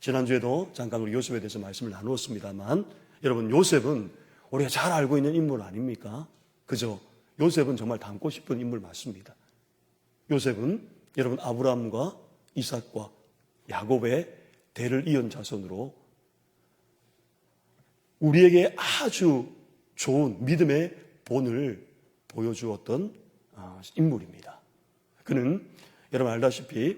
지난주에도 잠깐 우리 요셉에 대해서 말씀을 나누었습니다만, 여러분, 요셉은 우리가 잘 알고 있는 인물 아닙니까? 그죠? 요셉은 정말 닮고 싶은 인물 맞습니다. 요셉은 여러분 아브라함과 이삭과 야곱의 대를 이은 자손으로 우리에게 아주 좋은 믿음의 본을 보여주었던 인물입니다. 그는 여러분 알다시피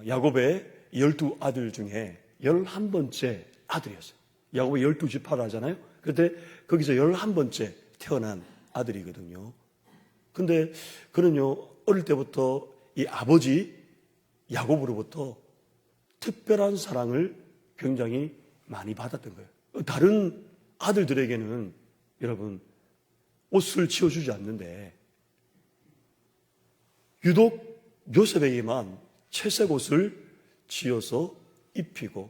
야곱의 12아들 중에 11번째 아들이었어요. 야곱이 12지파를 하잖아요. 그런데 거기서 11번째 태어난 아들이거든요. 근데 그는요, 어릴 때부터 이 아버지 야곱으로부터 특별한 사랑을 굉장히 많이 받았던 거예요. 다른 아들들에게는 여러분 옷을 지어주지 않는데 유독 요셉에게만 채색 옷을 지어서 입히고,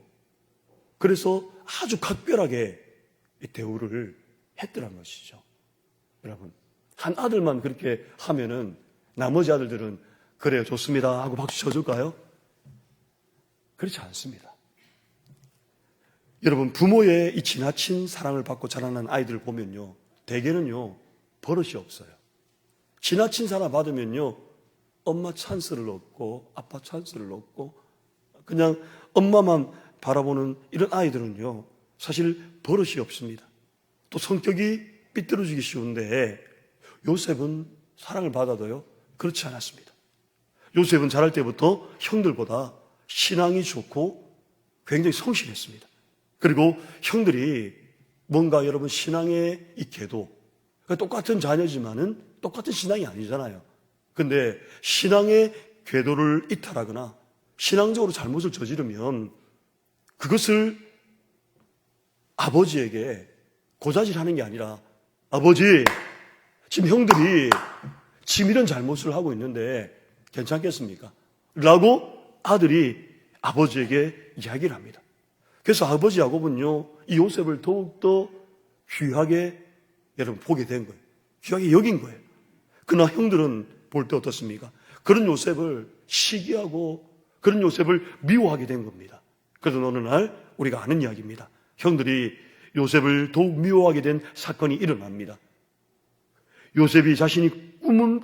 그래서 아주 각별하게 대우를 했더란 것이죠. 여러분, 한 아들만 그렇게 하면은 나머지 아들들은 그래요, 좋습니다 하고 박수 쳐줄까요? 그렇지 않습니다. 여러분, 부모의 이 지나친 사랑을 받고 자라는 아이들을 보면요, 대개는요 버릇이 없어요. 지나친 사랑 받으면요 엄마 찬스를 얻고 아빠 찬스를 얻고 그냥 엄마만 바라보는 이런 아이들은요 사실 버릇이 없습니다. 또 성격이 삐뚤어지기 쉬운데, 요셉은 사랑을 받아도요 그렇지 않았습니다. 요셉은 자랄 때부터 형들보다 신앙이 좋고 굉장히 성실했습니다. 그리고 형들이 뭔가 여러분 신앙의 이 궤도, 똑같은 자녀지만은 똑같은 신앙이 아니잖아요. 근데 신앙의 궤도를 이탈하거나 신앙적으로 잘못을 저지르면 그것을 아버지에게 고자질하는 게 아니라, 아버지, 지금 형들이 지금 이런 잘못을 하고 있는데 괜찮겠습니까? 라고 아들이 아버지에게 이야기를 합니다. 그래서 아버지 야곱은요 이 요셉을 더욱더 귀하게 여러분 보게 된 거예요. 귀하게 여긴 거예요. 그러나 형들은 볼 때 어떻습니까? 그런 요셉을 시기하고 그런 요셉을 미워하게 된 겁니다. 그래서 어느 날 우리가 아는 이야기입니다. 형들이 요셉을 더욱 미워하게 된 사건이 일어납니다. 요셉이 자신이 꾼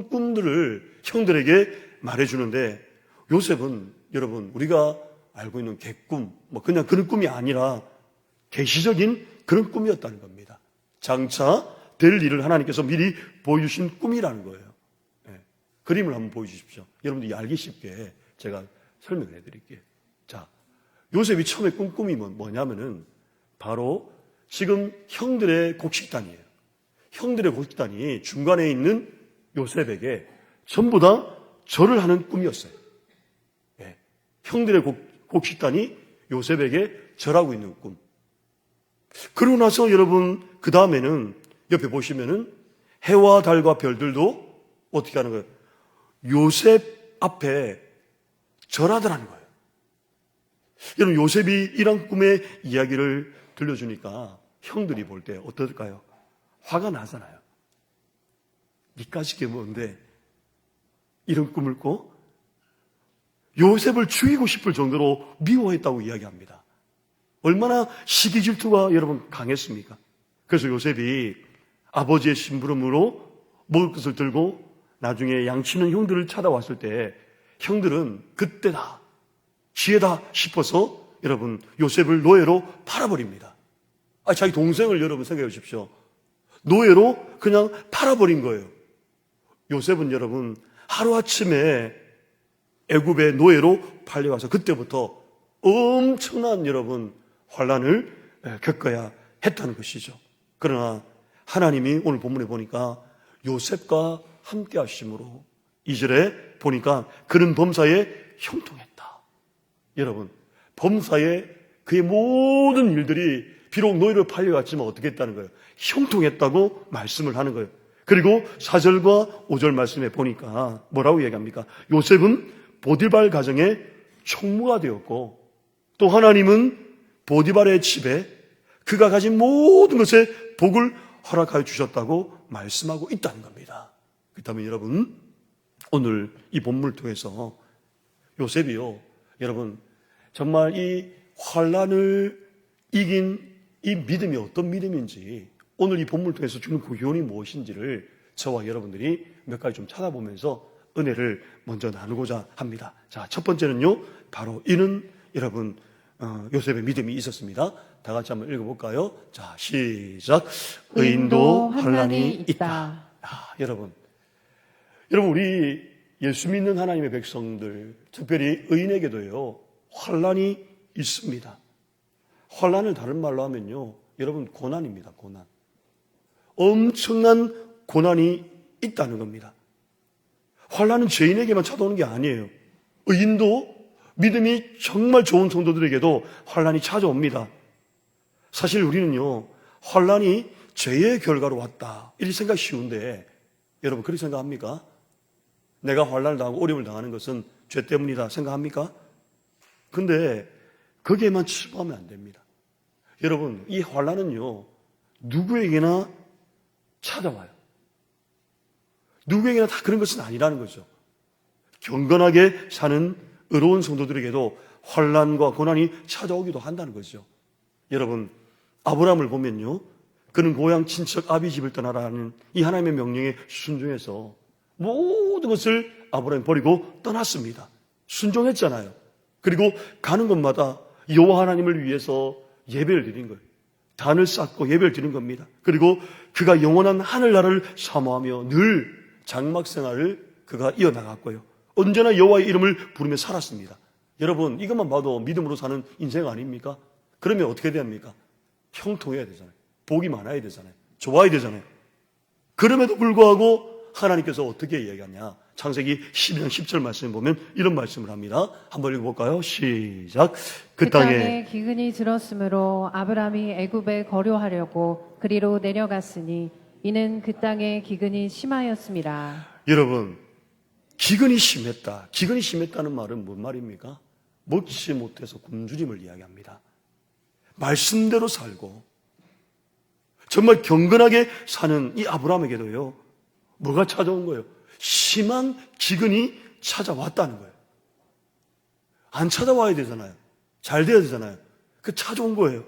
꿈들을 형들에게 말해주는데, 요셉은 여러분 우리가 알고 있는 개꿈, 그냥 그런 꿈이 아니라 계시적인 그런 꿈이었다는 겁니다. 장차 될 일을 하나님께서 미리 보여주신 꿈이라는 거예요. 네. 그림을 한번 보여주십시오. 여러분들이 알기 쉽게 제가 설명을 해드릴게요. 자, 요셉이 처음에 꾼 꿈이 뭐냐면은 바로 지금 형들의 곡식단이에요. 형들의 곡식단이 중간에 있는 요셉에게 전부 다 절을 하는 꿈이었어요. 네. 형들의 곡식단이 요셉에게 절하고 있는 꿈. 그러고 나서 여러분 그 다음에는 옆에 보시면은 해와 달과 별들도 어떻게 하는 거예요? 요셉 앞에 절하더라는 거예요. 여러분, 요셉이 이런 꿈의 이야기를 들려주니까 형들이 볼 때 어떨까요? 화가 나잖아요. 니까지 게 뭔데 이런 꿈을 꿔? 요셉을 죽이고 싶을 정도로 미워했다고 이야기합니다. 얼마나 시기 질투가 여러분 강했습니까? 그래서 요셉이 아버지의 심부름으로 먹을 것을 들고 나중에 양치는 형들을 찾아왔을 때 형들은 그때다, 기회다 싶어서 여러분 요셉을 노예로 팔아버립니다. 자기 동생을 여러분 생각해 주십시오. 노예로 그냥 팔아버린 거예요. 요셉은 여러분 하루아침에 애굽의 노예로 팔려가서 그때부터 엄청난 여러분 환난을 겪어야 했다는 것이죠. 그러나 하나님이 오늘 본문에 보니까 요셉과 함께 하심으로 2절에 보니까 그는 범사에 형통했다. 여러분, 범사에 그의 모든 일들이 비록 노예로 팔려갔지만 어떻게 했다는 거예요? 형통했다고 말씀을 하는 거예요. 그리고 4절과 5절 말씀에 보니까 뭐라고 얘기합니까? 요셉은 보디발 가정의 총무가 되었고 또 하나님은 보디발의 집에 그가 가진 모든 것에 복을 허락하여 주셨다고 말씀하고 있다는 겁니다. 그렇다면 여러분, 오늘 이 본문을 통해서 요셉이요 여러분, 정말 이 환난을 이긴 이 믿음이 어떤 믿음인지, 오늘 이 본문을 통해서 주는 그 교훈이 무엇인지를 저와 여러분들이 몇 가지 좀 찾아보면서 은혜를 먼저 나누고자 합니다. 자, 첫 번째는요, 바로 이는 여러분 요셉의 믿음이 있었습니다. 다 같이 한번 읽어볼까요? 자, 시작. 의인도 환난이 있다. 여러분 우리 예수 믿는 하나님의 백성들, 특별히 의인에게도요, 환난이 있습니다. 환난을 다른 말로 하면요, 여러분 고난입니다. 고난. 엄청난 고난이 있다는 겁니다. 환난은 죄인에게만 찾아오는 게 아니에요. 의인도, 믿음이 정말 좋은 성도들에게도 환난이 찾아옵니다. 사실 우리는요, 환난이 죄의 결과로 왔다, 이렇게 생각이 쉬운데, 여러분 그렇게 생각합니까? 내가 환난을 당하고 어려움을 당하는 것은 죄 때문이다 생각합니까? 근데 거기에만 치부하면 안 됩니다. 여러분, 이 환난은요, 누구에게나 찾아와요. 누구에게나 다 그런 것은 아니라는 거죠. 경건하게 사는 의로운 성도들에게도 환난과 고난이 찾아오기도 한다는 거죠. 여러분, 아브라함을 보면요, 그는 고향 친척 아비 집을 떠나라는 이 하나님의 명령에 순종해서 모든 것을 아브라함이 버리고 떠났습니다. 순종했잖아요. 그리고 가는 곳마다 여호와 하나님을 위해서 예배를 드린 거예요. 단을 쌓고 예배를 드린 겁니다. 그리고 그가 영원한 하늘나라를 사모하며 늘 장막 생활을 그가 이어나갔고요. 언제나 여호와의 이름을 부르며 살았습니다. 여러분, 이것만 봐도 믿음으로 사는 인생 아닙니까? 그러면 어떻게 됩니까? 형통해야 되잖아요. 복이 많아야 되잖아요. 좋아야 되잖아요. 그럼에도 불구하고 하나님께서 어떻게 이야기하냐? 창세기 12장 10절 말씀을 보면 이런 말씀을 합니다. 한번 읽어볼까요? 시작. 그 땅에 기근이 들었으므로 아브람이 애굽에 거류하려고 그리로 내려갔으니 이는 그 땅에 기근이 심하였습니다. 여러분, 기근이 심했다. 기근이 심했다는 말은 뭔 말입니까? 먹지 못해서 굶주림을 이야기합니다. 말씀대로 살고 정말 경건하게 사는 이 아브라함에게도요, 뭐가 찾아온 거예요? 심한 기근이 찾아왔다는 거예요. 안 찾아와야 되잖아요. 잘 돼야 되잖아요. 그 찾아온 거예요.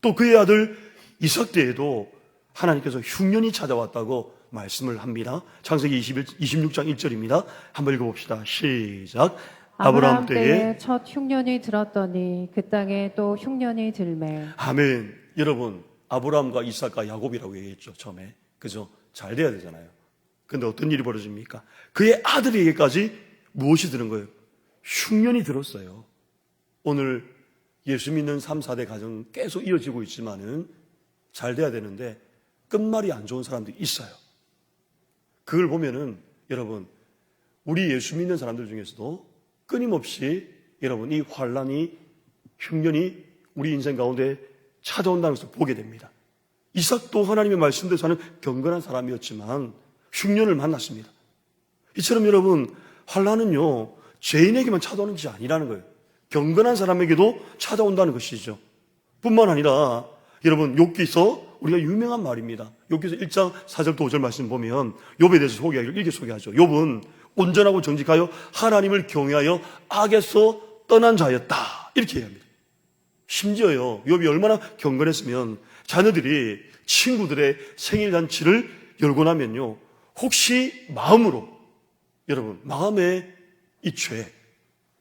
또 그의 아들 이삭 때에도 하나님께서 흉년이 찾아왔다고 말씀을 합니다. 창세기 26장 1절입니다. 한번 읽어봅시다. 시작. 아브라함 때에 첫 흉년이 들었더니 그 땅에 또 흉년이 들매. 아멘. 여러분, 아브라함과 이삭과 야곱이라고 얘기했죠, 처음에. 그죠? 잘 돼야 되잖아요. 근데 어떤 일이 벌어집니까? 그의 아들에게까지 무엇이 들은 거예요? 흉년이 들었어요. 오늘 예수 믿는 3, 4대 가정 계속 이어지고 있지만은 잘 돼야 되는데 끝말이 안 좋은 사람들이 있어요. 그걸 보면은 여러분, 우리 예수 믿는 사람들 중에서도 끊임없이 여러분 이 환난이, 흉년이 우리 인생 가운데 찾아온다는 것을 보게 됩니다. 이삭도 하나님의 말씀대로 사는 경건한 사람이었지만 흉년을 만났습니다. 이처럼 여러분, 환난은요, 죄인에게만 찾아오는 것이 아니라는 거예요. 경건한 사람에게도 찾아온다는 것이죠. 뿐만 아니라 여러분, 욥기서 우리가 유명한 말입니다. 욥기서 1장 4절도 5절 말씀 보면 욥에 대해서 소개하기를 이렇게 소개하죠. 욥은 온전하고 정직하여 하나님을 경외하여 악에서 떠난 자였다, 이렇게 얘기합니다. 심지어요, 욥이 얼마나 경건했으면 자녀들이 친구들의 생일잔치를 열고 나면요, 혹시 마음으로, 여러분, 마음의 이 죄,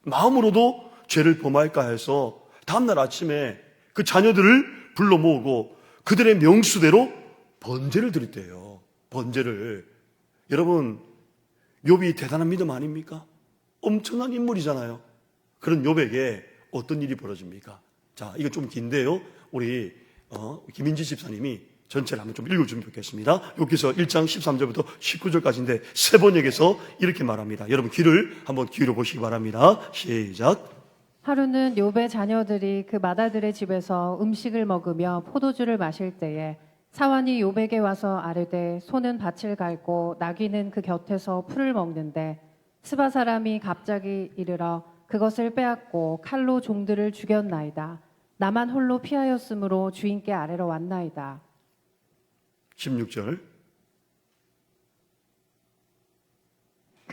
마음으로도 죄를 범할까 해서 다음날 아침에 그 자녀들을 불러 모으고 그들의 명수대로 번제를 드렸대요. 번제를. 여러분, 욥이 대단한 믿음 아닙니까? 엄청난 인물이잖아요. 그런 욥에게 어떤 일이 벌어집니까? 자, 이거 좀 긴데요, 우리 김인지 집사님이 전체를 한번 좀 읽어주면 좋겠습니다. 욥기서 1장 13절부터 19절까지인데 세 번역에서 이렇게 말합니다. 여러분 귀를 한번 기울여 보시기 바랍니다. 시작. 하루는 욥의 자녀들이 그 맏아들의 집에서 음식을 먹으며 포도주를 마실 때에 사환이 욥에게 와서 아뢰되 소는 밭을 갈고 나귀는 그 곁에서 풀을 먹는데 스바 사람이 갑자기 이르러 그것을 빼앗고 칼로 종들을 죽였나이다. 나만 홀로 피하였으므로 주인께 아뢰러 왔나이다. 16절.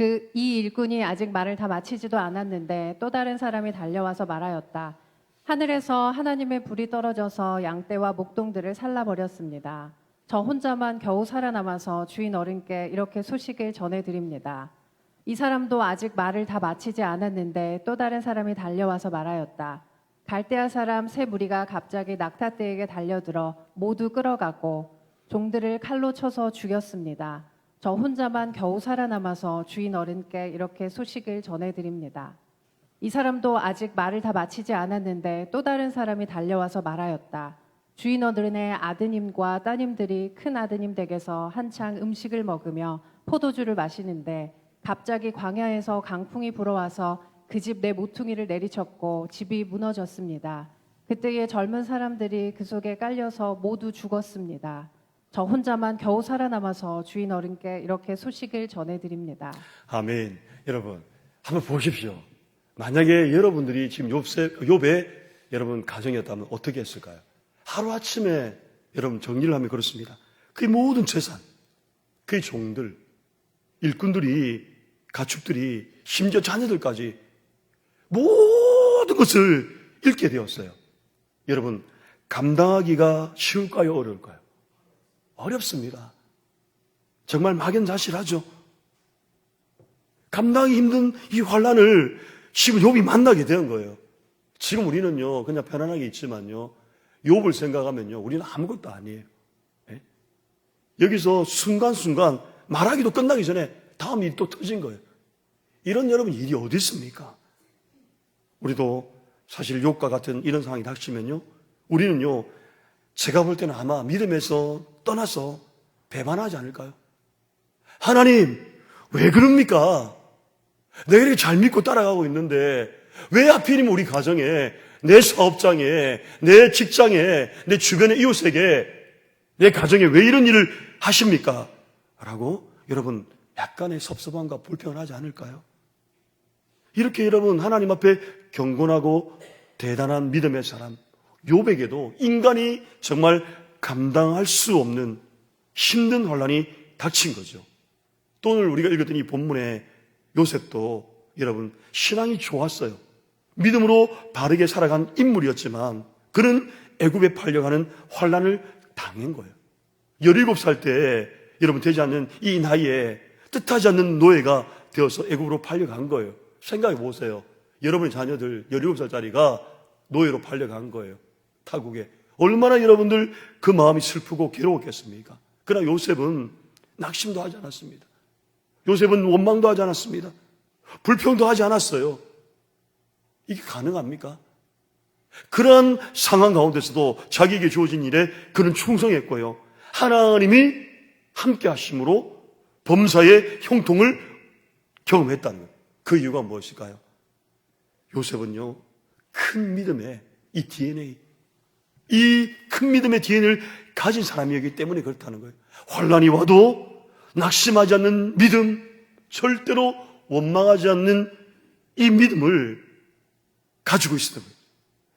이 일꾼이 아직 말을 다 마치지도 않았는데 또 다른 사람이 달려와서 말하였다. 하늘에서 하나님의 불이 떨어져서 양떼와 목동들을 살라버렸습니다. 저 혼자만 겨우 살아남아서 주인 어른께 이렇게 소식을 전해드립니다. 이 사람도 아직 말을 다 마치지 않았는데 또 다른 사람이 달려와서 말하였다. 갈대아 사람 세 무리가 갑자기 낙타떼에게 달려들어 모두 끌어가고 종들을 칼로 쳐서 죽였습니다. 저 혼자만 겨우 살아남아서 주인 어른께 이렇게 소식을 전해드립니다. 이 사람도 아직 말을 다 마치지 않았는데 또 다른 사람이 달려와서 말하였다. 주인 어른의 아드님과 따님들이 큰 아드님 댁에서 한창 음식을 먹으며 포도주를 마시는데 갑자기 광야에서 강풍이 불어와서 그 집 내 모퉁이를 내리쳤고 집이 무너졌습니다. 그때에 젊은 사람들이 그 속에 깔려서 모두 죽었습니다. 저 혼자만 겨우 살아남아서 주인 어른께 이렇게 소식을 전해드립니다. 아멘. 여러분, 한번 보십시오. 만약에 여러분들이 지금 욥의 여러분 가정이었다면 어떻게 했을까요? 하루아침에 여러분 정리를 하면 그렇습니다. 그의 모든 재산, 그의 종들, 일꾼들이, 가축들이, 심지어 자녀들까지 모든 것을 잃게 되었어요. 여러분, 감당하기가 쉬울까요? 어려울까요? 어렵습니다. 정말 막연자실하죠. 감당하기 힘든 이 환난을 지금 욥이 만나게 된 거예요. 지금 우리는요, 그냥 편안하게 있지만요, 욥을 생각하면요, 우리는 아무것도 아니에요. 예? 여기서 순간순간 말하기도 끝나기 전에 다음 일이 또 터진 거예요. 이런 여러분 일이 어디 있습니까? 우리도 사실 욥과 같은 이런 상황이 닥치면요, 우리는요, 제가 볼 때는 아마 믿음에서 떠나서 배반하지 않을까요? 하나님, 왜 그럽니까? 내가 이렇게 잘 믿고 따라가고 있는데 왜 하필이면 우리 가정에, 내 사업장에, 내 직장에, 내 주변의 이웃에게, 내 가정에 왜 이런 일을 하십니까? 라고 여러분 약간의 섭섭함과 불평을 하지 않을까요? 이렇게 여러분 하나님 앞에 경건하고 대단한 믿음의 사람 욥에게도 인간이 정말 감당할 수 없는 힘든 환난이 닥친 거죠. 또 오늘 우리가 읽었던 이 본문에 요셉도 여러분 신앙이 좋았어요. 믿음으로 바르게 살아간 인물이었지만 그는 애굽에 팔려가는 환난을 당한 거예요. 17살 때 여러분 되지 않는 이 나이에 뜻하지 않는 노예가 되어서 애굽으로 팔려간 거예요. 생각해 보세요. 여러분의 자녀들 17살짜리가 노예로 팔려간 거예요. 타국에. 얼마나 여러분들 그 마음이 슬프고 괴로웠겠습니까? 그러나 요셉은 낙심도 하지 않았습니다. 요셉은 원망도 하지 않았습니다. 불평도 하지 않았어요. 이게 가능합니까? 그러한 상황 가운데서도 자기에게 주어진 일에 그는 충성했고요. 하나님이 함께 하심으로 범사의 형통을 경험했다는 거예요. 그 이유가 무엇일까요? 요셉은요, 큰 믿음의 이 DNA, 이 큰 믿음의 DNA를 가진 사람이었기 때문에 그렇다는 거예요. 환난이 와도 낙심하지 않는 믿음, 절대로 원망하지 않는 이 믿음을 가지고 있었던 거예요.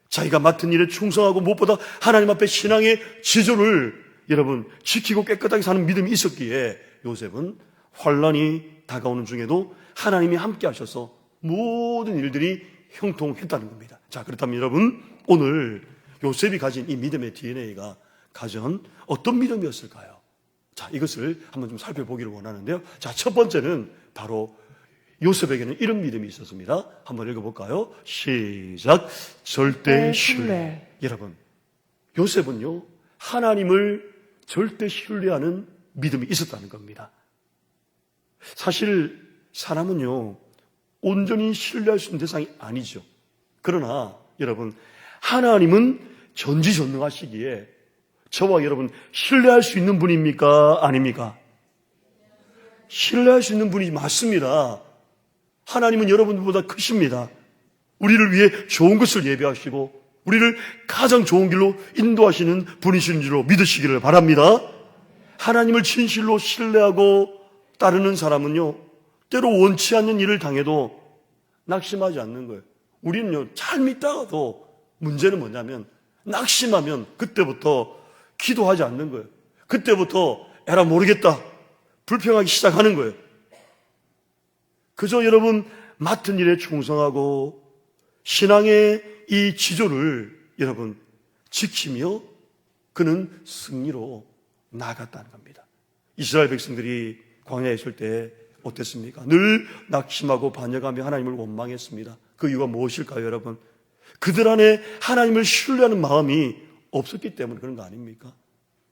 자기가 맡은 일에 충성하고 무엇보다 하나님 앞에 신앙의 지조를 여러분 지키고 깨끗하게 사는 믿음이 있었기에 요셉은 환난이 다가오는 중에도 하나님이 함께 하셔서 모든 일들이 형통했다는 겁니다. 자, 그렇다면 여러분 오늘 요셉이 가진 이 믿음의 DNA가 가진 어떤 믿음이었을까요? 자, 이것을 한번 좀 살펴보기를 원하는데요. 자, 첫 번째는 바로 요셉에게는 이런 믿음이 있었습니다. 한번 읽어볼까요? 시작. 절대 신뢰. 여러분, 요셉은요, 하나님을 절대 신뢰하는 믿음이 있었다는 겁니다. 사실 사람은요, 온전히 신뢰할 수 있는 대상이 아니죠. 그러나 여러분, 하나님은 전지전능하시기에 저와 여러분 신뢰할 수 있는 분입니까? 아닙니까? 신뢰할 수 있는 분이 맞습니다. 하나님은 여러분보다 크십니다. 우리를 위해 좋은 것을 예배하시고 우리를 가장 좋은 길로 인도하시는 분이신 줄로 믿으시기를 바랍니다. 하나님을 진실로 신뢰하고 따르는 사람은요, 때로 원치 않는 일을 당해도 낙심하지 않는 거예요. 우리는요, 잘 믿다가도 문제는 뭐냐면 낙심하면 그때부터 기도하지 않는 거예요. 그때부터 에라 모르겠다 불평하기 시작하는 거예요. 그저 여러분 맡은 일에 충성하고 신앙의 이 지조를 여러분 지키며 그는 승리로 나아갔다는 겁니다. 이스라엘 백성들이 광야에 있을 때 어땠습니까? 늘 낙심하고 반역하며 하나님을 원망했습니다. 그 이유가 무엇일까요, 여러분? 그들 안에 하나님을 신뢰하는 마음이 없었기 때문에 그런 거 아닙니까?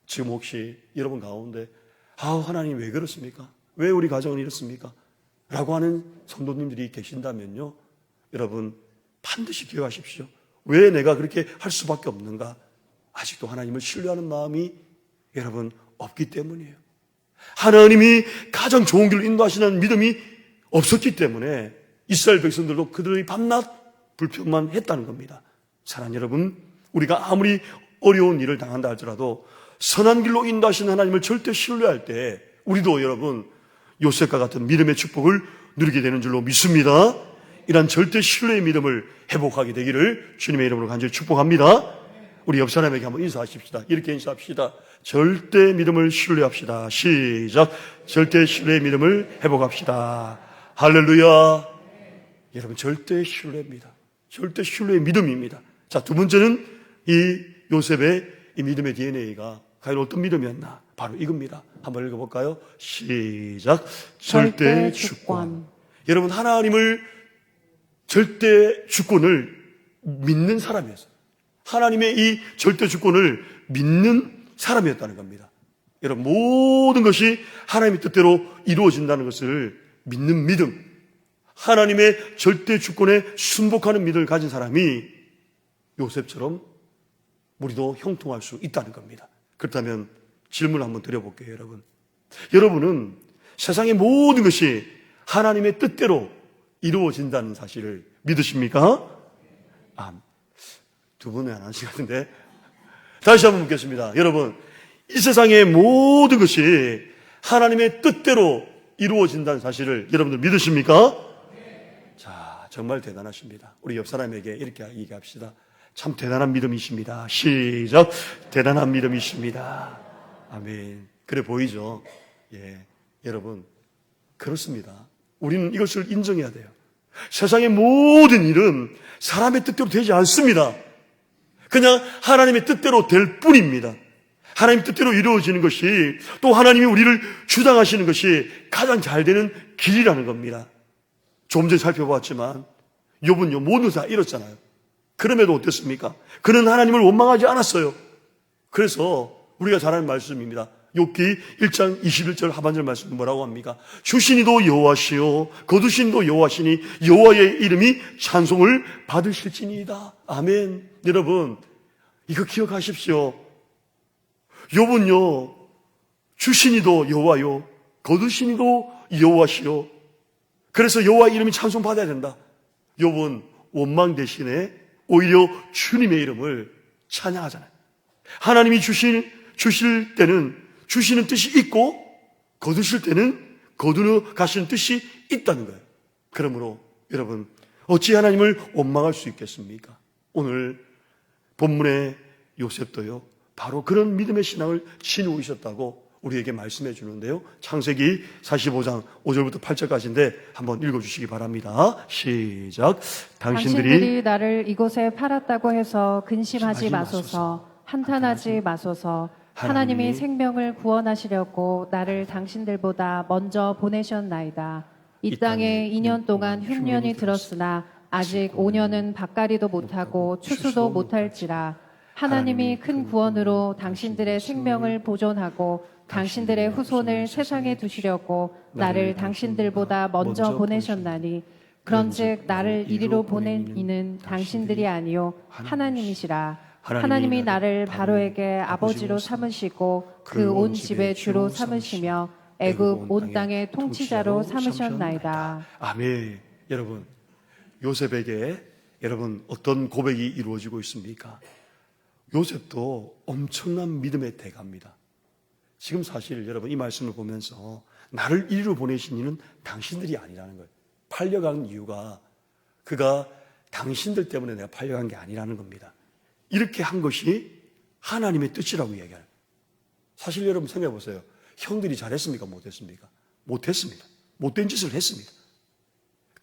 지금 혹시 여러분 가운데 하나님 왜 그렇습니까? 왜 우리 가정은 이렇습니까? 라고 하는 성도님들이 계신다면요, 여러분 반드시 기억하십시오. 왜 내가 그렇게 할 수밖에 없는가? 아직도 하나님을 신뢰하는 마음이 여러분 없기 때문이에요. 하나님이 가장 좋은 길로 인도하시는 믿음이 없었기 때문에 이스라엘 백성들도 그들의 밤낮 불평만 했다는 겁니다. 사랑하는 여러분, 우리가 아무리 어려운 일을 당한다 할지라도 선한 길로 인도하시는 하나님을 절대 신뢰할 때 우리도 여러분 요셉과 같은 믿음의 축복을 누리게 되는 줄로 믿습니다. 이런 절대 신뢰의 믿음을 회복하게 되기를 주님의 이름으로 간절히 축복합니다. 우리 옆 사람에게 한번 인사하십시다. 이렇게 인사합시다. 절대 믿음을 신뢰합시다. 시작. 절대 신뢰의 믿음을 회복합시다. 할렐루야. 여러분 절대 신뢰입니다. 절대 신뢰의 믿음입니다. 자, 두 번째는 이 요셉의 이 믿음의 DNA가 과연 어떤 믿음이었나? 바로 이겁니다. 한번 읽어볼까요? 시작. 절대 주권. 여러분 하나님을 절대 주권을 믿는 사람이었어요. 하나님의 이 절대 주권을 믿는 사람이었다는 겁니다. 여러분 모든 것이 하나님의 뜻대로 이루어진다는 것을 믿는 믿음, 하나님의 절대 주권에 순복하는 믿음을 가진 사람이 요셉처럼 우리도 형통할 수 있다는 겁니다. 그렇다면 질문을 한번 드려볼게요, 여러분. 여러분은 세상의 모든 것이 하나님의 뜻대로 이루어진다는 사실을 믿으십니까? 두 분은 안 하신 것 같은데. 다시 한번 묻겠습니다. 여러분, 이 세상의 모든 것이 하나님의 뜻대로 이루어진다는 사실을 여러분들 믿으십니까? 자, 정말 대단하십니다. 우리 옆 사람에게 이렇게 얘기합시다. 참 대단한 믿음이십니다. 시작. 대단한 믿음이십니다. 아멘. 그래 보이죠? 예, 여러분 그렇습니다. 우리는 이것을 인정해야 돼요. 세상의 모든 일은 사람의 뜻대로 되지 않습니다. 그냥 하나님의 뜻대로 될 뿐입니다. 하나님 뜻대로 이루어지는 것이 또 하나님이 우리를 주장하시는 것이 가장 잘 되는 길이라는 겁니다. 조금 전에 살펴보았지만 욥은요 모두 다 잃었잖아요. 그럼에도 어땠습니까? 그는 하나님을 원망하지 않았어요. 그래서 우리가 잘 아는 말씀입니다. 욥기 1장 21절 하반절 말씀은 뭐라고 합니까? 주시니도 여호와시요 거두시니도 여호와시니 여호와의 이름이 찬송을 받으실지니이다. 아멘. 여러분 이거 기억하십시오. 욥은요 주시니도 여호와요 거두시니도 여호와시요. 그래서 여호와의 이름이 찬송받아야 된다. 욥은 원망 대신에 오히려 주님의 이름을 찬양하잖아요. 하나님이 주실 때는 주시는 뜻이 있고 거두실 때는 거두어 가시는 뜻이 있다는 거예요. 그러므로 여러분 어찌 하나님을 원망할 수 있겠습니까? 오늘 본문의 요셉도요 바로 그런 믿음의 신앙을 지니고 있었다고 우리에게 말씀해 주는데요. 창세기 45장 5절부터 8절까지인데 한번 읽어주시기 바랍니다. 시작. 당신들이 나를 이곳에 팔았다고 해서 근심하지 마소서, 한탄하지 마소서. 하나님이 생명을 구원하시려고 나를 당신들보다 먼저 보내셨나이다. 이 땅에 2년 동안 흉년이 들었으나 아직 5년은 밭갈이도 못하고 추수도 못할지라. 하나님이 큰 구원으로 당신들의 생명을 보존하고 당신들의 후손을 세상에 두시려고 나를 당신들보다 먼저 보내셨나니 그런즉 나를 이리로 보낸 이는 당신들이 아니요 하나님이시라. 하나님이 나를 바로에게 아버지로 삼으시고 그 온 집의 주로 삼으시며 애굽 온 땅의 통치자로 삼으셨나이다. 아멘. 여러분 요셉에게 여러분 어떤 고백이 이루어지고 있습니까? 요셉도 엄청난 믿음의 대가입니다. 지금 사실 여러분 이 말씀을 보면서 나를 이리로 보내신 이는 당신들이 아니라는 거예요. 팔려간 이유가 그가 당신들 때문에 내가 팔려간 게 아니라는 겁니다. 이렇게 한 것이 하나님의 뜻이라고 얘기해요. 사실 여러분 생각해 보세요. 형들이 잘했습니까? 못했습니까? 못했습니다. 못된 짓을 했습니다.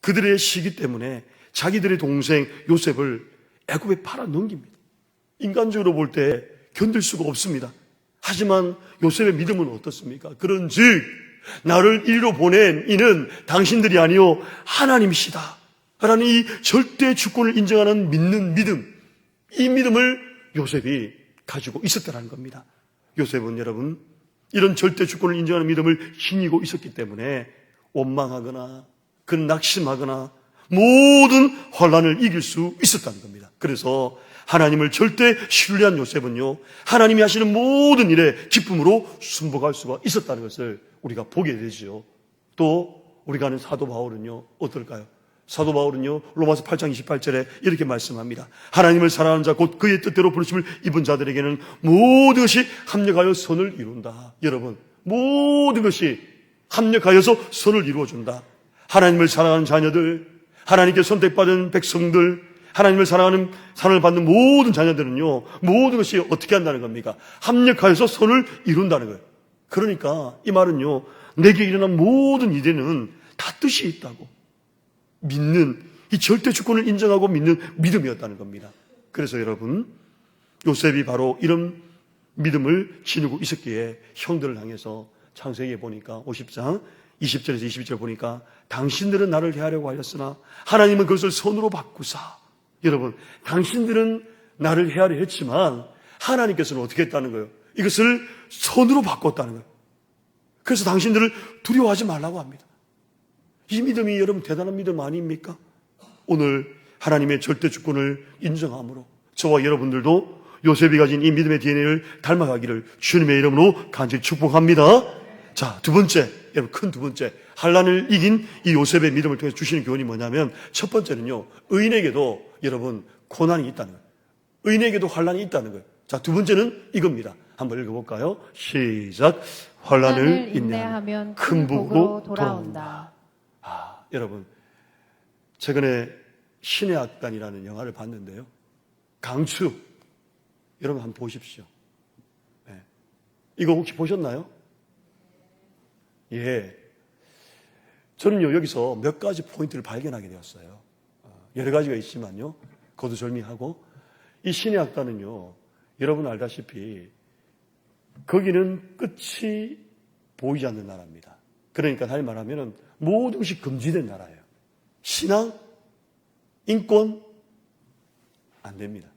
그들의 시기 때문에 자기들의 동생 요셉을 애굽에 팔아 넘깁니다. 인간적으로 볼 때 견딜 수가 없습니다. 하지만 요셉의 믿음은 어떻습니까? 그런즉 나를 이리로 보낸 이는 당신들이 아니요 하나님이시다 라는 이 절대 주권을 인정하는 믿는 믿음, 이 믿음을 요셉이 가지고 있었다는 겁니다. 요셉은 여러분 이런 절대 주권을 인정하는 믿음을 지니고 있었기 때문에 원망하거나 그는 낙심하거나 모든 환난을 이길 수 있었다는 겁니다. 그래서 하나님을 절대 신뢰한 요셉은요, 하나님이 하시는 모든 일에 기쁨으로 순복할 수가 있었다는 것을 우리가 보게 되죠. 또 우리가 아는 사도 바울은요 어떨까요? 사도 바울은요 로마서 8장 28절에 이렇게 말씀합니다. 하나님을 사랑하는 자 곧 그의 뜻대로 부르심을 입은 자들에게는 모든 것이 합력하여 선을 이룬다. 여러분, 모든 것이 합력하여서 선을 이루어준다. 하나님을 사랑하는 자녀들, 하나님께 선택받은 백성들, 하나님을 사랑하는 사랑을 받는 모든 자녀들은요 모든 것이 어떻게 한다는 겁니까? 합력하여서 선을 이룬다는 거예요. 그러니까 이 말은요 내게 일어난 모든 일에는 다 뜻이 있다고 믿는, 이 절대 주권을 인정하고 믿는 믿음이었다는 겁니다. 그래서 여러분, 요셉이 바로 이런 믿음을 지니고 있었기에 형들을 향해서 창세기에 보니까 50장 20절에서 22절 보니까 당신들은 나를 해하려고 하였으나 하나님은 그것을 선으로 바꾸사. 여러분, 당신들은 나를 해하려 했지만 하나님께서는 어떻게 했다는 거예요? 이것을 선으로 바꿨다는 거예요. 그래서 당신들을 두려워하지 말라고 합니다. 이 믿음이 여러분 대단한 믿음 아닙니까? 오늘 하나님의 절대 주권을 인정함으로 저와 여러분들도 요셉이 가진 이 믿음의 DNA를 닮아가기를 주님의 이름으로 간절히 축복합니다. 자, 두 번째, 여러분 큰 두 번째, 환난을 이긴 이 요셉의 믿음을 통해서 주시는 교훈이 뭐냐면 첫 번째는요, 의인에게도 여러분 고난이 있다는 거예요. 의인에게도 환난이 있다는 거예요. 자, 두 번째는 이겁니다. 한번 읽어볼까요? 시작. 환난을 인내하면 큰 복으로 돌아온다. 여러분, 최근에 신의 악단이라는 영화를 봤는데요. 강추, 여러분 한번 보십시오. 네. 이거 혹시 보셨나요? 예. 저는요, 여기서 몇 가지 포인트를 발견하게 되었어요. 여러 가지가 있지만요, 거두절미하고, 이 신의 악단은요, 여러분 알다시피, 거기는 끝이 보이지 않는 나라입니다. 그러니까 다시 말하면 모든 것이 금지된 나라예요. 신앙, 인권, 안 됩니다.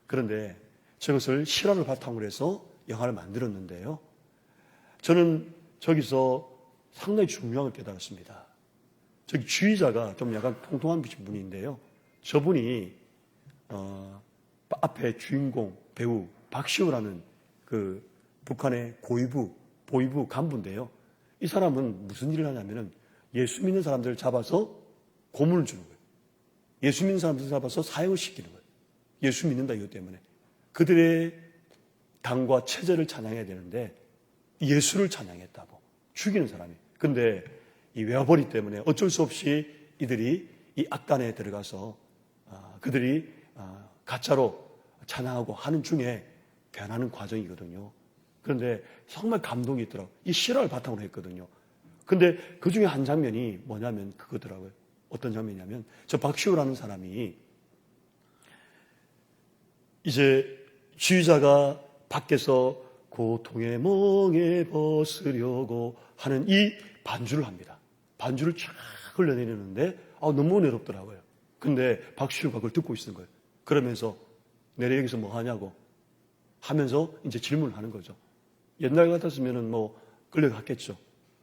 그런데 저것을 실화를 바탕으로 해서 영화를 만들었는데요. 저는 저기서 상당히 중요한 걸 깨달았습니다. 저기 주의자가 좀 약간 통통한 분인데요. 저분이 앞에 주인공 배우 박시호라는 그 북한의 보위부 간부인데요. 이 사람은 무슨 일을 하냐면은 예수 믿는 사람들을 잡아서 고문을 주는 거예요. 예수 믿는 사람들을 잡아서 사형을 시키는 거예요. 예수 믿는다 이것 때문에. 그들의 당과 체제를 찬양해야 되는데 예수를 찬양했다고 죽이는 사람이. 근데 이 외화벌이 때문에 어쩔 수 없이 이들이 이 악단에 들어가서 그들이 가짜로 찬양하고 하는 중에 변하는 과정이거든요. 그런데 정말 감동이 있더라고요. 이 실화를 바탕으로 했거든요. 근데 그 중에 한 장면이 뭐냐면 그거더라고요. 어떤 장면이냐면 저 박시호라는 사람이 이제 지휘자가 밖에서 고통의 멍에 벗으려고 하는 이 반주를 합니다. 반주를 쫙 흘러내리는데 너무 은혜롭더라고요. 근데 박시호가 그걸 듣고 있는 거예요. 그러면서 내려 여기서 뭐 하냐고 하면서 이제 질문을 하는 거죠. 옛날 같았으면은 뭐 끌려갔겠죠.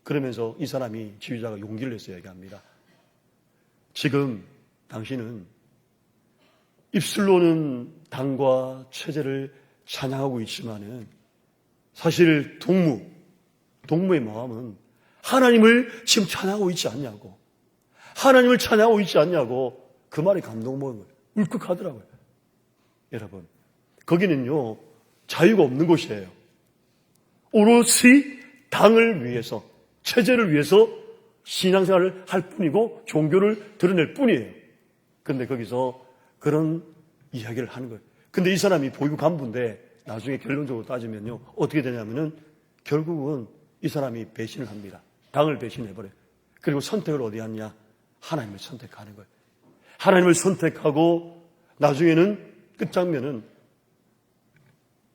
그러면서 이 사람이 지휘자가 용기를 내서 얘기합니다. 지금 당신은 입술로는 당과 체제를 찬양하고 있지만은 사실 동무의 마음은 하나님을 지금 찬양하고 있지 않냐고. 하나님을 찬양하고 있지 않냐고. 그 말에 감동 먹은 거예요. 울컥하더라고요. 여러분, 거기는요 자유가 없는 곳이에요. 오롯이 당을 위해서, 체제를 위해서 신앙생활을 할 뿐이고 종교를 드러낼 뿐이에요. 그런데 거기서 그런 이야기를 하는 거예요. 근데 이 사람이 보위부 간부인데 나중에 결론적으로 따지면요 어떻게 되냐면은 결국은 이 사람이 배신을 합니다. 당을 배신해버려요. 그리고 선택을 어디 하냐? 하나님을 선택하는 거예요. 하나님을 선택하고 나중에는 끝장면은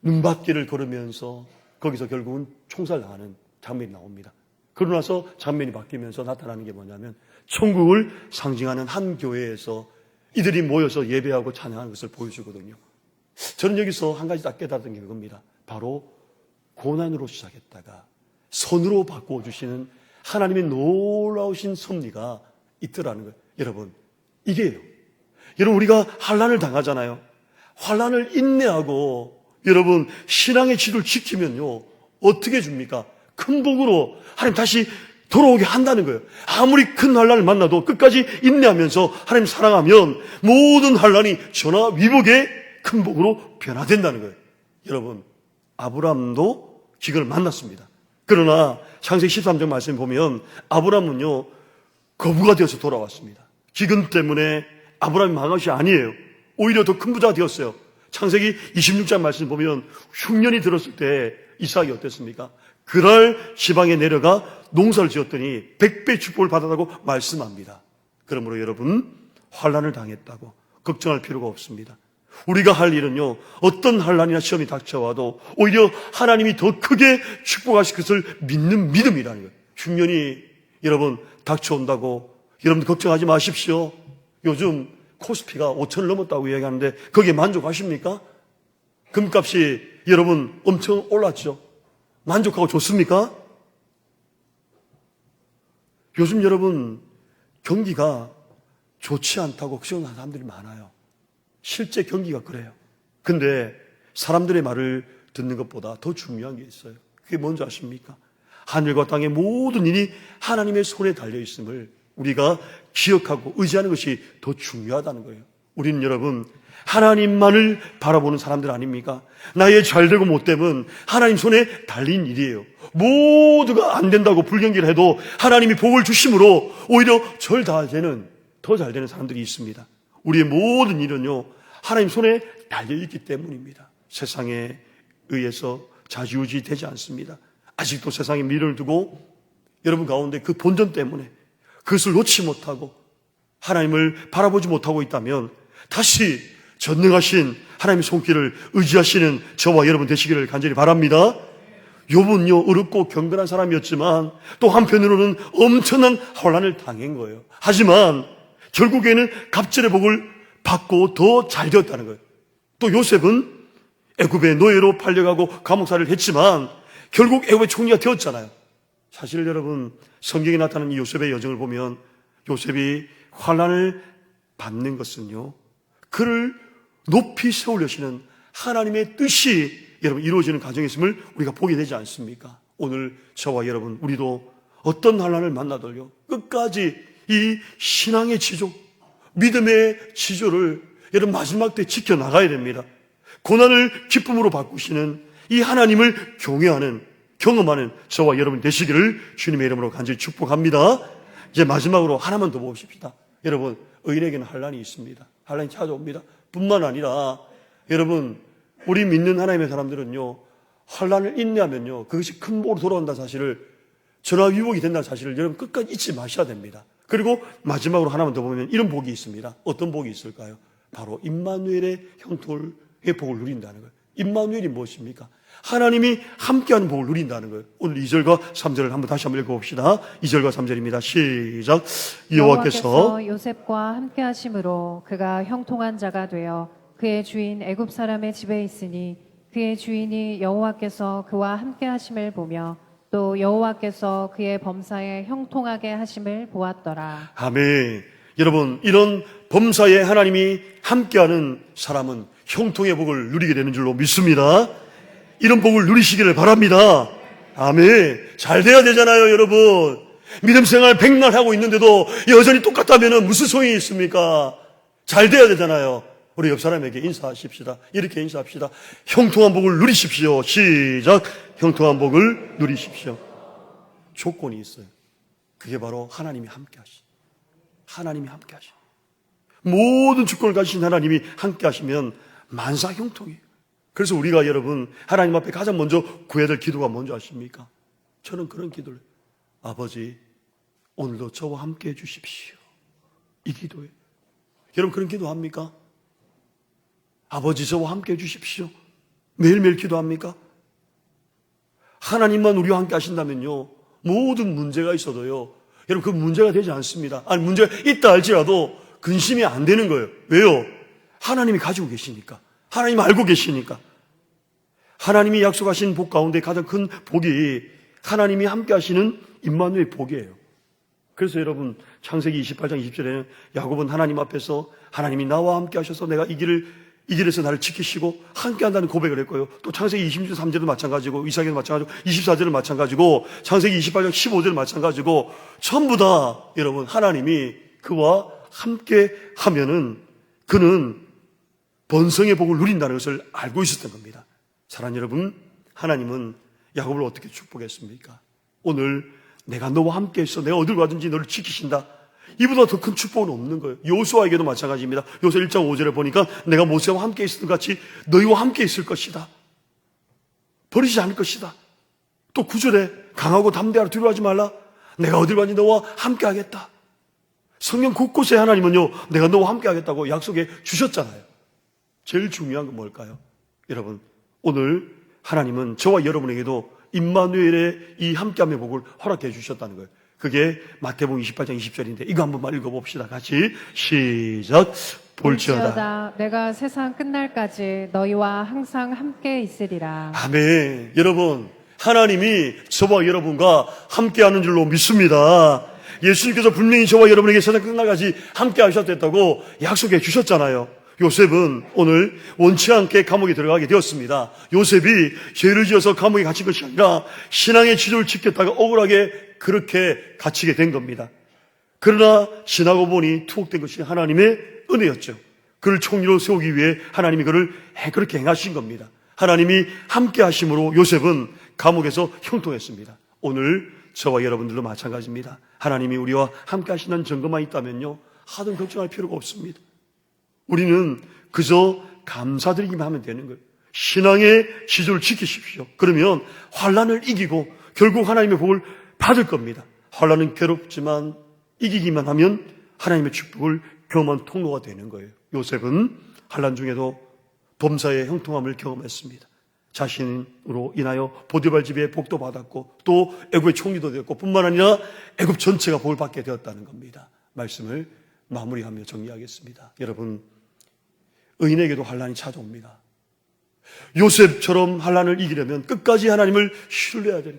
눈밭길을 걸으면서 거기서 결국은 총살당하는 장면이 나옵니다. 그러고 나서 장면이 바뀌면서 나타나는 게 뭐냐면 천국을 상징하는 한 교회에서 이들이 모여서 예배하고 찬양하는 것을 보여주거든요. 저는 여기서 한 가지 딱 깨달았던 게 그겁니다. 바로 고난으로 시작했다가 선으로 바꿔주시는 하나님의 놀라우신 섭리가 있더라는 거예요. 여러분, 이게요. 여러분, 우리가 환난을 당하잖아요. 환난을 인내하고 여러분 신앙의 질을 지키면요 어떻게 줍니까? 큰 복으로 하나님 다시 돌아오게 한다는 거예요. 아무리 큰 환난을 만나도 끝까지 인내하면서 하나님 사랑하면 모든 환난이 전화 위복의 큰 복으로 변화된다는 거예요. 여러분, 아브라함도 기근을 만났습니다. 그러나 창세기 13장 말씀 보면 아브라함은요 거부가 되어서 돌아왔습니다. 기근 때문에 아브라함이 망한 것이 아니에요. 오히려 더 큰 부자가 되었어요. 창세기 26장 말씀 보면 흉년이 들었을 때 이삭이 어땠습니까? 그랄 지방에 내려가 농사를 지었더니 100배 축복을 받았다고 말씀합니다. 그러므로 여러분, 환난을 당했다고 걱정할 필요가 없습니다. 우리가 할 일은요 어떤 환난이나 시험이 닥쳐와도 오히려 하나님이 더 크게 축복하실 것을 믿는 믿음이라는 거예요. 흉년이 여러분 닥쳐온다고 여러분 걱정하지 마십시오. 요즘 코스피가 5천을 넘었다고 이야기하는데 거기에 만족하십니까? 금값이 여러분 엄청 올랐죠. 만족하고 좋습니까? 요즘 여러분 경기가 좋지 않다고 걱정하는 사람들이 많아요. 실제 경기가 그래요. 근데 사람들의 말을 듣는 것보다 더 중요한 게 있어요. 그게 뭔지 아십니까? 하늘과 땅의 모든 일이 하나님의 손에 달려 있음을 우리가 기억하고 의지하는 것이 더 중요하다는 거예요. 우리는 여러분 하나님만을 바라보는 사람들 아닙니까? 나의 잘되고 못됨은 하나님 손에 달린 일이에요. 모두가 안 된다고 불경기를 해도 하나님이 복을 주심으로 오히려 절 다 되는 더 잘 되는 사람들이 있습니다. 우리의 모든 일은요 하나님 손에 달려있기 때문입니다. 세상에 의해서 좌지우지 되지 않습니다. 아직도 세상에 미련을 두고 여러분 가운데 그 본전 때문에 그것을 놓지 못하고 하나님을 바라보지 못하고 있다면 다시 전능하신 하나님의 손길을 의지하시는 저와 여러분 되시기를 간절히 바랍니다. 욥은요 어렵고 경건한 사람이었지만 또 한편으로는 엄청난 혼란을 당한 거예요. 하지만 결국에는 갑절의 복을 받고 더 잘 되었다는 거예요. 또 요셉은 애굽의 노예로 팔려가고 감옥살이를 했지만 결국 애굽의 총리가 되었잖아요. 사실 여러분 성경에 나타나는 이 요셉의 여정을 보면 요셉이 환난을 받는 것은요 그를 높이 세우려시는 하나님의 뜻이 여러분 이루어지는 과정이 있음을 우리가 보게 되지 않습니까? 오늘 저와 여러분 우리도 어떤 환난을 만나더라도 끝까지 이 신앙의 지조, 믿음의 지조를 여러분 마지막 때 지켜나가야 됩니다. 고난을 기쁨으로 바꾸시는 이 하나님을 경험하는 저와 여러분 되시기를 주님의 이름으로 간절히 축복합니다. 이제 마지막으로 하나만 더 보십시다. 여러분 의인에게는 환난이 있습니다. 환난이 찾아옵니다. 뿐만 아니라 여러분 우리 믿는 하나님의 사람들은요 환난을 인내하면요 그것이 큰 복으로 돌아온다는 사실을 전화위복이 된다는 사실을 여러분 끝까지 잊지 마셔야 됩니다. 그리고 마지막으로 하나만 더 보면 이런 복이 있습니다. 어떤 복이 있을까요? 바로 임마누엘의 형통의 복을 누린다는 거예요. 임마누엘이 무엇입니까? 하나님이 함께하는 복을 누린다는 거예요. 오늘 2절과 3절을 다시 한번 읽어봅시다. 2절과 3절입니다. 시작. 여호와께서 요셉과 함께하심으로 그가 형통한 자가 되어 그의 주인 애굽 사람의 집에 있으니 그의 주인이 여호와께서 그와 함께하심을 보며 또 여호와께서 그의 범사에 형통하게 하심을 보았더라. 아멘. 여러분 이런 범사에 하나님이 함께하는 사람은 형통의 복을 누리게 되는 줄로 믿습니다. 이런 복을 누리시기를 바랍니다. 아멘. 잘 돼야 되잖아요, 여러분. 믿음 생활 백날 하고 있는데도 여전히 똑같다면 무슨 소용이 있습니까? 잘 돼야 되잖아요. 우리 옆 사람에게 인사하십시다. 이렇게 인사합시다. 형통한 복을 누리십시오. 시작. 형통한 복을 누리십시오. 조건이 있어요. 그게 바로 하나님이 함께 하시. 하나님이 함께 하시. 모든 주권을 가지신 하나님이 함께 하시면 만사 형통이에요. 그래서 우리가 여러분 하나님 앞에 가장 먼저 구해야 될 기도가 뭔지 아십니까? 저는 그런 기도를 아버지 오늘도 저와 함께 해 주십시오. 이 기도예요. 여러분 그런 기도합니까? 아버지 저와 함께 해주십시오. 매일매일 기도합니까? 하나님만 우리와 함께 하신다면요, 모든 문제가 있어도요, 여러분 그 문제가 되지 않습니다. 아니 문제가 있다 할지라도 근심이 안 되는 거예요. 왜요? 하나님이 가지고 계시니까. 하나님 알고 계시니까. 하나님이 약속하신 복 가운데 가장 큰 복이 하나님이 함께 하시는 임마누엘 복이에요. 그래서 여러분 창세기 28장 20절에는 야곱은 하나님 앞에서 하나님이 나와 함께 하셔서 내가 이 길에서 나를 지키시고 함께 한다는 고백을 했고요. 또 창세기 26장 3절도 마찬가지고 이사기도 마찬가지고 24절은 마찬가지고 창세기 28장 15절은 마찬가지고 전부 다 여러분 하나님이 그와 함께 하면은 그는 번성의 복을 누린다는 것을 알고 있었던 겁니다. 사랑하는 여러분, 하나님은 야곱을 어떻게 축복했습니까? 오늘 내가 너와 함께 있어. 내가 어딜 가든지 너를 지키신다. 이보다 더 큰 축복은 없는 거예요. 여호수아에게도 마찬가지입니다. 여호수아 1장 5절에 보니까 내가 모세와 함께 있었던 것 같이 너희와 함께 있을 것이다. 버리지 않을 것이다. 또 9절에 강하고 담대하라 두려워하지 말라. 내가 어딜 가든지 너와 함께 하겠다. 성경 곳곳에 하나님은요, 내가 너와 함께 하겠다고 약속해 주셨잖아요. 제일 중요한 건 뭘까요? 여러분, 오늘 하나님은 저와 여러분에게도 임마누엘의 이 함께함의 복을 허락해 주셨다는 거예요. 그게 마태복음 28장 20절인데 이거 한번만 읽어봅시다. 같이 시작. 볼지어다 내가 세상 끝날까지 너희와 항상 함께 있으리라. 아멘. 여러분, 하나님이 저와 여러분과 함께하는 줄로 믿습니다. 예수님께서 분명히 저와 여러분에게 세상 끝날까지 함께 하셨다고 약속해 주셨잖아요. 요셉은 오늘 원치 않게 감옥에 들어가게 되었습니다. 요셉이 죄를 지어서 감옥에 갇힌 것이 아니라 신앙의 지조를 지켰다가 억울하게 그렇게 갇히게 된 겁니다. 그러나 지나고 보니 투옥된 것이 하나님의 은혜였죠. 그를 총리로 세우기 위해 하나님이 그를 그렇게 행하신 겁니다. 하나님이 함께 하심으로 요셉은 감옥에서 형통했습니다. 오늘 저와 여러분들도 마찬가지입니다. 하나님이 우리와 함께 하시는 증거만 있다면요, 하등 걱정할 필요가 없습니다. 우리는 그저 감사드리기만 하면 되는 거예요. 신앙의 지조를 지키십시오. 그러면 환난을 이기고 결국 하나님의 복을 받을 겁니다. 환난은 괴롭지만 이기기만 하면 하나님의 축복을 경험한 통로가 되는 거예요. 요셉은 환난 중에도 범사의 형통함을 경험했습니다. 자신으로 인하여 보디발 집에 복도 받았고 또 애굽의 총리도 되었고 뿐만 아니라 애굽 전체가 복을 받게 되었다는 겁니다. 말씀을 마무리하며 정리하겠습니다. 여러분, 의인에게도 환난이 찾아옵니다. 요셉처럼 환난을 이기려면 끝까지 하나님을 신뢰해야 돼요.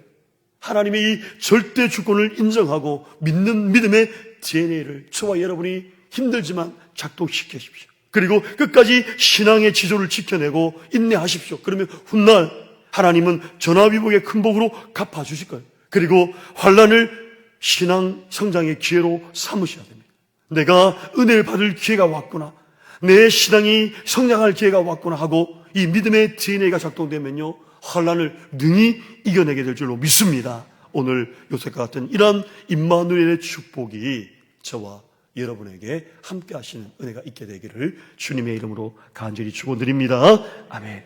하나님의 이 절대 주권을 인정하고 믿는 믿음의 DNA를 저와 여러분이 힘들지만 작동시키십시오. 그리고 끝까지 신앙의 지조를 지켜내고 인내하십시오. 그러면 훗날 하나님은 전화위복의 큰 복으로 갚아주실 거예요. 그리고 환난을 신앙 성장의 기회로 삼으셔야 됩니다. 내가 은혜를 받을 기회가 왔구나, 내 신앙이 성장할 기회가 왔구나 하고 이 믿음의 DNA가 작동되면요, 환난을 능히 이겨내게 될 줄로 믿습니다. 오늘 요셉과 같은 이러한 임마누엘의 축복이 저와 여러분에게 함께 하시는 은혜가 있게 되기를 주님의 이름으로 간절히 축원드립니다. 아멘.